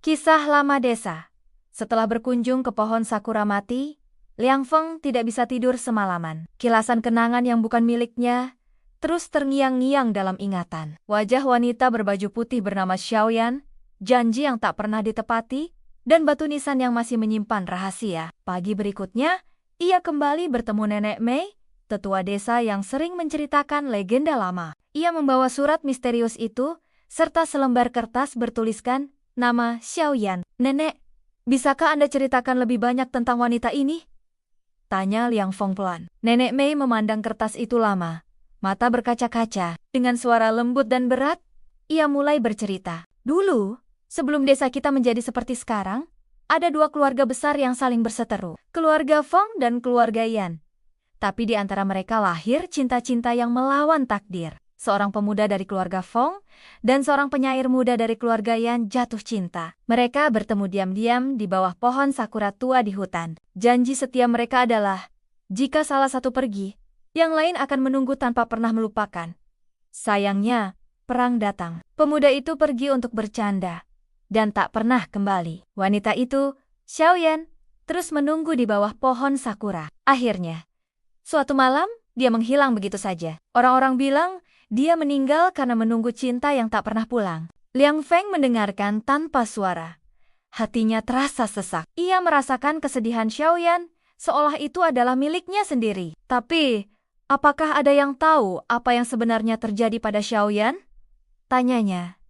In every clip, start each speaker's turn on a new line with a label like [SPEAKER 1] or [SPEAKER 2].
[SPEAKER 1] Kisah lama desa. Setelah berkunjung ke pohon sakura mati, Liang Feng tidak bisa tidur semalaman. Kilasan kenangan yang bukan miliknya terus terngiang-ngiang dalam ingatan. Wajah wanita berbaju putih bernama Xiaoyan, janji yang tak pernah ditepati, dan batu nisan yang masih menyimpan rahasia. Pagi berikutnya, ia kembali bertemu Nenek Mei, tetua desa yang sering menceritakan legenda lama. Ia membawa surat misterius itu, serta selembar kertas bertuliskan nama Xiaoyan. "Nenek, bisakah Anda ceritakan lebih banyak tentang wanita ini?" tanya Liang Feng pelan. Nenek Mei memandang kertas itu lama, mata berkaca-kaca. Dengan suara lembut dan berat, ia mulai bercerita. "Dulu, sebelum desa kita menjadi seperti sekarang, ada dua keluarga besar yang saling berseteru. Keluarga Feng dan keluarga Yan. Tapi di antara mereka lahir cinta-cinta yang melawan takdir. Seorang pemuda dari keluarga Feng dan seorang penyair muda dari keluarga Yan jatuh cinta. Mereka bertemu diam-diam di bawah pohon sakura tua di hutan. Janji setia mereka adalah, jika salah satu pergi, yang lain akan menunggu tanpa pernah melupakan. Sayangnya, perang datang. Pemuda itu pergi untuk bercanda dan tak pernah kembali. Wanita itu, Xiaoyan, terus menunggu di bawah pohon sakura. Akhirnya, suatu malam, dia menghilang begitu saja. Orang-orang bilang, dia meninggal karena menunggu cinta yang tak pernah pulang. Liang Feng mendengarkan tanpa suara. Hatinya terasa sesak. Ia merasakan kesedihan Xiaoyan, seolah itu adalah miliknya sendiri. Tapi, apakah ada yang tahu apa yang sebenarnya terjadi pada Xiaoyan? Tanyanya.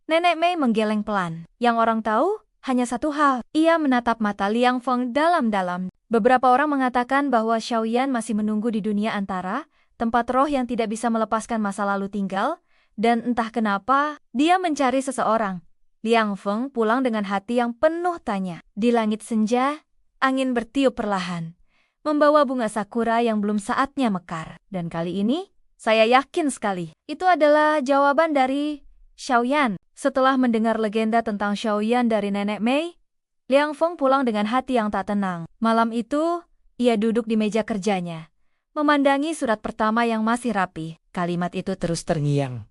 [SPEAKER 1] Nenek Mei menggeleng pelan. Yang orang tahu, hanya satu hal. Ia menatap mata Liang Feng dalam-dalam. Beberapa orang mengatakan bahwa Xiaoyan masih menunggu di dunia antara, tempat roh yang tidak bisa melepaskan masa lalu tinggal, dan entah kenapa, dia mencari seseorang. Liang Feng pulang dengan hati yang penuh tanya. Di langit senja, angin bertiup perlahan, membawa bunga sakura yang belum saatnya mekar. Dan kali ini, saya yakin sekali, itu adalah jawaban dari Xiaoyan. Setelah mendengar legenda tentang Xiaoyan dari Nenek Mei, Liang Feng pulang dengan hati yang tak tenang. Malam itu, ia duduk di meja kerjanya, memandangi surat pertama yang masih rapi. Kalimat itu terus terngiang.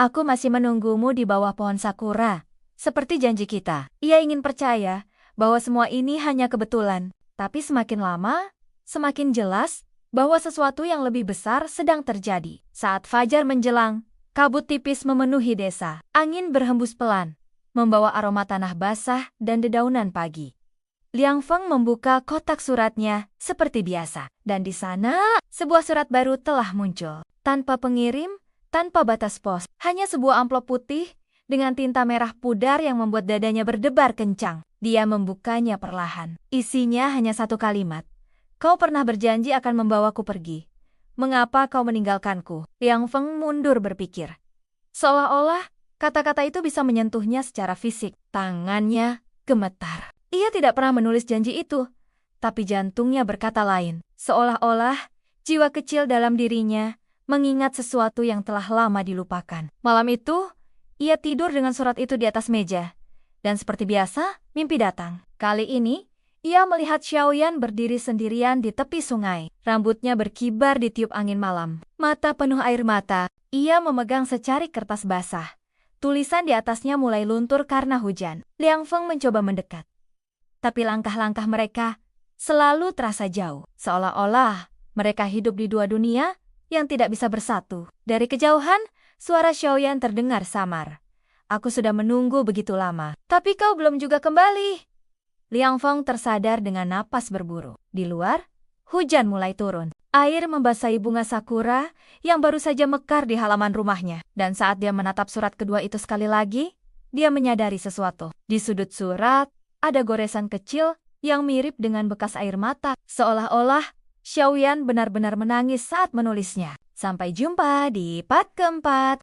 [SPEAKER 1] "Aku masih menunggumu di bawah pohon sakura, seperti janji kita." Ia ingin percaya bahwa semua ini hanya kebetulan, tapi semakin lama, semakin jelas bahwa sesuatu yang lebih besar sedang terjadi. Saat fajar menjelang, kabut tipis memenuhi desa. Angin berhembus pelan, membawa aroma tanah basah dan dedaunan pagi. Liang Feng membuka kotak suratnya seperti biasa. Dan di sana, sebuah surat baru telah muncul. Tanpa pengirim, tanpa batas pos. Hanya sebuah amplop putih dengan tinta merah pudar yang membuat dadanya berdebar kencang. Dia membukanya perlahan. Isinya hanya satu kalimat. "Kau pernah berjanji akan membawaku pergi. Mengapa kau meninggalkanku?" Liang Feng mundur berpikir. Seolah-olah, kata-kata itu bisa menyentuhnya secara fisik. Tangannya gemetar. Ia tidak pernah menulis janji itu, tapi jantungnya berkata lain. Seolah-olah, jiwa kecil dalam dirinya mengingat sesuatu yang telah lama dilupakan. Malam itu, ia tidur dengan surat itu di atas meja. Dan seperti biasa, mimpi datang. Kali ini, ia melihat Xiaoyan berdiri sendirian di tepi sungai. Rambutnya berkibar ditiup angin malam. Mata penuh air mata, ia memegang secari kertas basah. Tulisan di atasnya mulai luntur karena hujan. Liang Feng mencoba mendekat, tapi langkah-langkah mereka selalu terasa jauh. Seolah-olah mereka hidup di dua dunia yang tidak bisa bersatu. Dari kejauhan, suara Xiaoyan terdengar samar. "Aku sudah menunggu begitu lama, tapi kau belum juga kembali." Liang Feng tersadar dengan napas berburu. Di luar, hujan mulai turun. Air membasahi bunga sakura yang baru saja mekar di halaman rumahnya. Dan saat dia menatap surat kedua itu sekali lagi, dia menyadari sesuatu. Di sudut surat, ada goresan kecil yang mirip dengan bekas air mata. Seolah-olah Xiaoyan benar-benar menangis saat menulisnya. Sampai jumpa di part keempat.